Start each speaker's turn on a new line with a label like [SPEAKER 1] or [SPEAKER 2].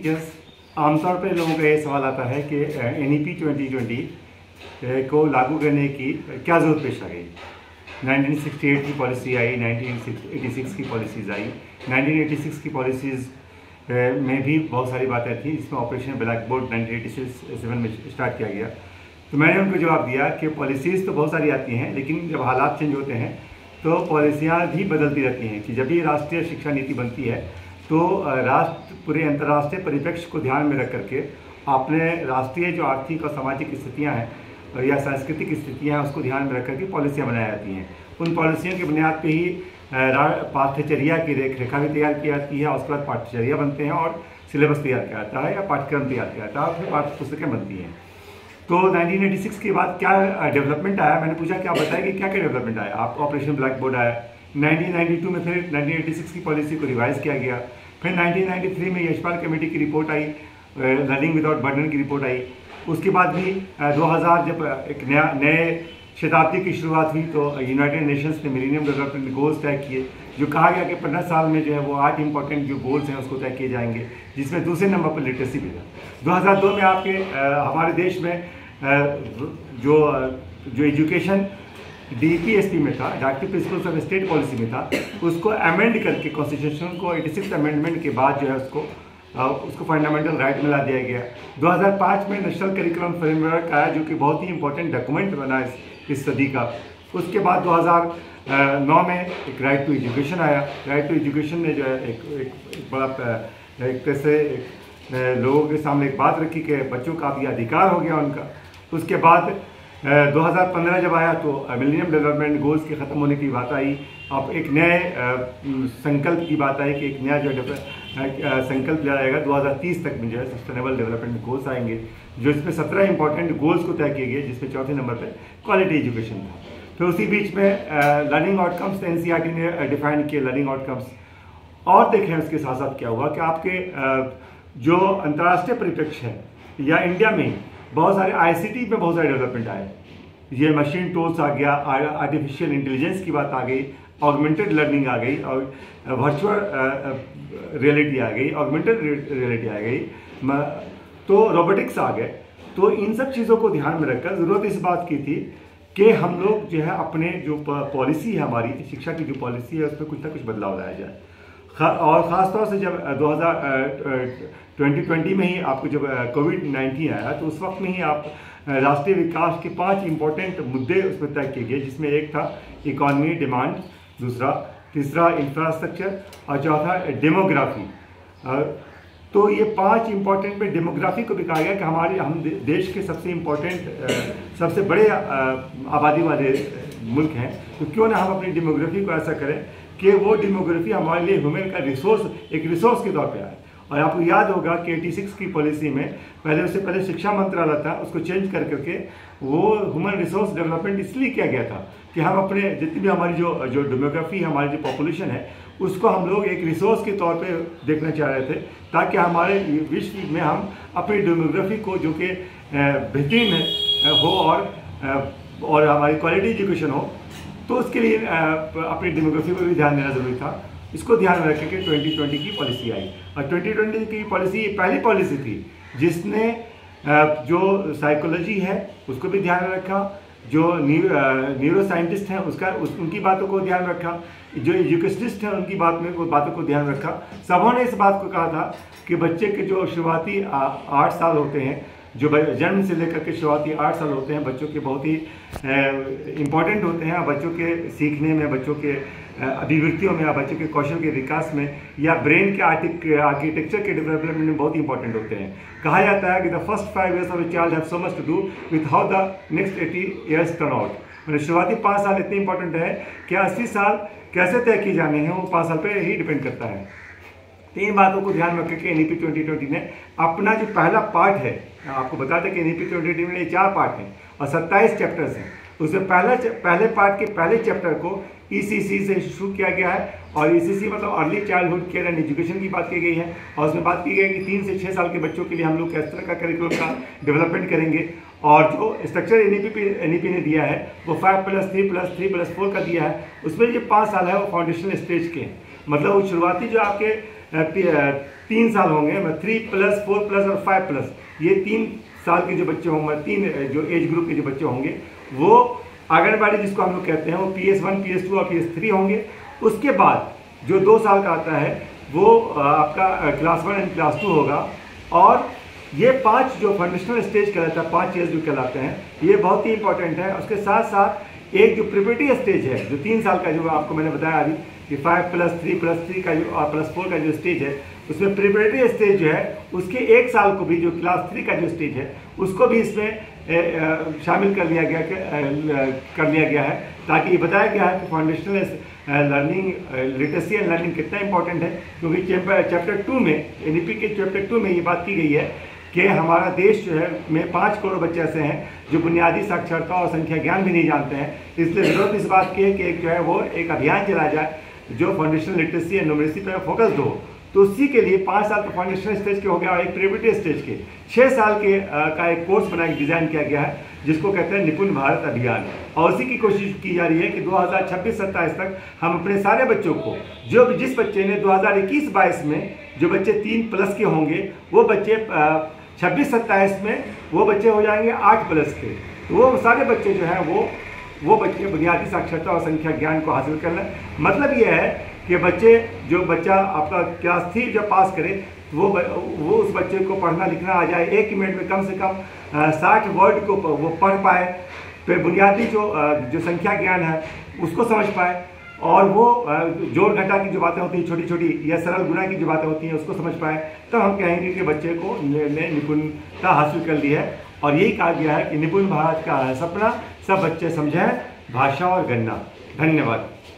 [SPEAKER 1] Teachers, आमतौर पर लोगों का ये सवाल आता है कि NEP 2020 को लागू करने की क्या ज़रूरत पेश आ गई। 1968 की पॉलिसी आई, 1986 की पॉलिसीज़ आई। 1986 की पॉलिसीज़ में भी बहुत सारी बातें थी, जिसमें ऑपरेशन ब्लैक बोर्ड 1987 में स्टार्ट किया गया। तो मैंने उनको जवाब दिया कि पॉलिसीज़ तो बहुत सारी आती हैं, लेकिन जब हालात चेंज होते हैं तो पॉलिसियाँ भी बदलती रहती हैं। कि जब भी राष्ट्रीय शिक्षा नीति बनती है तो पूरे अंतर्राष्ट्रीय परिप्रेक्ष्य को ध्यान में रख करके अपने राष्ट्रीय जो आर्थिक और सामाजिक स्थितियाँ हैं या सांस्कृतिक स्थितियाँ हैं उसको ध्यान में रख करके पॉलिसियाँ बनाई जाती हैं। उन पॉलिसियों की बुनियाद पे ही पाठ्यचर्या की रेखा भी तैयार की जाती है, उसके बाद पाठ्यचर्या बनते हैं और सिलेबस तैयार किया जाता है या पाठ्यक्रम तैयार किया जाता है और फिर पाठ्य पुस्तकें बनती हैं। तो 1986 के बाद क्या डेवलपमेंट आया, मैंने पूछा कि आप बताएं कि क्या क्या डेवलपमेंट आया। आपको ऑपरेशन ब्लैक बोर्ड आया, 1992 में फिर 1986 की पॉलिसी को रिवाइज किया गया, फिर 1993 में यशपाल कमेटी की रिपोर्ट आई, लर्निंग विदाउट बर्डन की रिपोर्ट आई। उसके बाद भी 2000 जब एक नए शताब्दी की शुरुआत हुई तो यूनाइटेड नेशंस ने मिलेनियम डेवलपमेंट गोल्स तय किए, जो कहा गया कि 15 साल में जो है वो 8 इंपॉर्टेंट जो गोल्स हैं उसको तय किए जाएंगे, जिसमें दूसरे नंबर पर लिटरेसी भी था। 2002 में आपके हमारे देश में जो एजुकेशन DPSP में था, directive principles of state policy में था, उसको अमेंड करके कॉन्स्टिट्यूशन को 86 अमेंडमेंट के बाद जो है उसको फंडामेंटल राइट में ला दिया गया। 2005 में नेशनल करिकुलम फ्रेमवर्क आया, जो कि बहुत ही इंपॉर्टेंट डॉक्यूमेंट बना इस सदी का। उसके बाद 2009 में एक राइट टू एजुकेशन आया। राइट टू एजुकेशन ने जो है एक बड़ा एक तरह से लोगों के सामने एक बात रखी कि बच्चों का भी अधिकार हो गया उनका। उसके बाद 2015 जब आया तो मिलेनियम डेवलपमेंट गोल्स के ख़त्म होने की बात आई। अब एक नए संकल्प की बात आई कि एक नया जो संकल्प लिया जाएगा 2030 तक में जो है सस्टेनेबल डेवलपमेंट गोल्स आएंगे, जो इसमें 17 इंपॉर्टेंट गोल्स को तय किए गए, जिसमें चौथे नंबर पर क्वालिटी एजुकेशन था। फिर उसी बीच में लर्निंग आउटकम्स NCERT ने डिफाइन किए लर्निंग आउटकम्स। और देखें उसके साथ साथ क्या हुआ कि आपके जो अंतर्राष्ट्रीय परिप्रेक्ष्य है या इंडिया में बहुत सारे ICT में बहुत सारे डेवलपमेंट आए। ये मशीन टूल्स आ गया, आर्टिफिशियल इंटेलिजेंस की बात आ गई, ऑगमेंटेड लर्निंग आ गई और वर्चुअल रियलिटी आ गई, ऑगमेंटेड रियलिटी आ गई, तो रोबोटिक्स आ गए। तो इन सब चीज़ों को ध्यान में रखकर ज़रूरत इस बात की थी कि हम लोग जो है अपने जो पॉलिसी है हमारी शिक्षा की जो पॉलिसी है उसमें कुछ ना कुछ बदलाव लाया जाए। और ख़ासतौर से जब 2020 में ही आपको जब कोविड-19 आया तो उस वक्त में ही आप राष्ट्रीय विकास के 5 इंपॉर्टेंट मुद्दे उसमें तय किए गए, जिसमें एक था इकॉनमी डिमांड, तीसरा इंफ्रास्ट्रक्चर और चौथा डेमोग्राफी। तो ये 5 इंपॉर्टेंट में डेमोग्राफी को भी कहा गया कि हम देश के सबसे इंपॉर्टेंट सबसे बड़े आबादी वाले मुल्क हैं, तो क्यों ना हम अपनी डेमोग्राफी को ऐसा करें कि वो डेमोग्राफी हमारे लिए ह्यूमन का एक रिसोर्स के तौर पे आए। और आपको याद होगा कि 86 की पॉलिसी में उससे पहले शिक्षा मंत्रालय था, उसको चेंज कर करके वो ह्यूमन रिसोर्स डेवलपमेंट इसलिए किया गया था कि हम अपने जितनी भी हमारी जो डेमोग्राफी हमारी जो पॉपुलेशन है उसको हम लोग एक रिसोर्स के तौर पे देखना चाह रहे थे, ताकि हमारे विश्व में हम अपनी डेमोग्राफी को जो कि बेहतरीन हो और हमारी क्वालिटी एजुकेशन हो, तो उसके लिए अपनी डेमोग्राफी पर भी ध्यान देना ज़रूरी था। इसको ध्यान में रख के 2020 की पॉलिसी आई और 2020 की पॉलिसी पहली पॉलिसी थी जिसने जो साइकोलॉजी है उसको भी ध्यान में रखा, जो न्यूरो साइंटिस्ट हैं उनकी बातों को ध्यान रखा, जो एजुकेशनिस्ट हैं उनकी बातों को ध्यान रखा। सबों ने इस बात को कहा था कि बच्चे के जो शुरुआती 8 साल होते हैं, जो जन्म से लेकर के शुरुआती 8 साल होते हैं, बच्चों के बहुत ही इम्पॉर्टेंट होते हैं। बच्चों के सीखने में, बच्चों के अभिव्यक्तियों में, बच्चों के कौशल के विकास में या ब्रेन के आर्किटेक्चर के डेवलपमेंट में बहुत इंपॉर्टेंट होते हैं। कहा जाता है कि the first 5 years of a child have so much to do with how the next 80 years turn out. मतलब शुरुआती 5 साल इतने इंपॉर्टेंट है कि 80 साल कैसे तय किए जाने हैं वो 5 साल पर ही डिपेंड करता है। 3 बातों को ध्यान में रखकर NEP 2020 ने अपना जो पहला पार्ट है, आपको बता दें कि NEP 2020 में 4 पार्ट हैं और 27 चैप्टर्स हैं। उसमें पहले पार्ट के पहले चैप्टर को ECC से शुरू किया गया है और ECC मतलब early childhood care and education की बात की गई है और उसमें बात की गई है कि 3 से 6 साल के बच्चों के लिए हम लोग किस तरह का करिकुलम का डेवलपमेंट करेंगे। और जो स्ट्रक्चर NEP ने दिया है वो 5+3+3+4 का दिया है। उसमें जो 5 साल है वो फाउंडेशनल स्टेज के हैं, मतलब वो शुरुआती जो आपके 3 साल होंगे, 3+, 4+ और 5+, ये 3 साल के जो बच्चे होंगे, 3 जो एज ग्रुप के जो बच्चे होंगे वो आंगनबाड़ी जिसको हम लोग कहते हैं वो PS1, PS2 और PS3 होंगे। उसके बाद जो 2 साल का आता है वो आपका क्लास 1 एंड क्लास 2 होगा। और ये 5 जो फाउंडेशनल स्टेज कहलाता है, 5 ईयर्स जो कहलाते हैं, ये बहुत ही इंपॉर्टेंट है। उसके साथ साथ एक जो प्रिपरेटरी स्टेज है जो 3 साल का, जो आपको मैंने बताया अभी कि 5+3+3 का जो +4 का जो स्टेज है, उसमें प्रिपरेटरी स्टेज जो है उसके 1 साल को भी, जो क्लास 3 का जो स्टेज है उसको भी इसमें शामिल कर लिया गया है, ताकि ये बताया गया है कि foundational learning, literacy and learning कितना इंपॉर्टेंट है। क्योंकि चैप्टर 2 में, एनईपी के चैप्टर 2 में ये बात की गई है कि हमारा देश जो है में 5 करोड़ बच्चे ऐसे हैं जो बुनियादी साक्षरता और संख्या ज्ञान भी नहीं जानते हैं। इसलिए जरूरत इस बात की है कि एक जो है वो एक अभियान चलाया जाए जो फाउंडेशनल लिटरेसी एंड न्यूमरेसी पर फोकस्ड हो। तो उसी के लिए 5 साल का फाउंडेशनल स्टेज के हो गया और एक प्रिपरेटरी स्टेज के 6 साल के का एक कोर्स डिज़ाइन किया गया है जिसको कहते हैं निपुण भारत अभियान। और उसी की कोशिश की जा रही है कि 2026-27 तक हम अपने सारे बच्चों को, जिस बच्चे ने 2021-22 में जो बच्चे 3+ के होंगे वो बच्चे 26-27 में वो बच्चे हो जाएंगे 8+ के। तो वो सारे बच्चे जो हैं वो बच्चे बुनियादी साक्षरता और संख्या ज्ञान को हासिल करना। मतलब ये है कि बच्चा आपका क्लास 3 जब पास करे वो उस बच्चे को पढ़ना लिखना आ जाए, 1 मिनट में कम से कम 60 वर्ड को वो पढ़ पाए, फिर बुनियादी जो संख्या ज्ञान है उसको समझ पाए, और वो जोड़ घटा की जो बातें होती हैं छोटी छोटी या सरल गुणा की जो बातें होती हैं उसको समझ पाए, तब हम कहेंगे कि बच्चे को ने निपुणता हासिल कर ली है। और यही कहा गया है कि निपुण भारत का सपना सब बच्चे समझें, भाषा और गणना। धन्यवाद।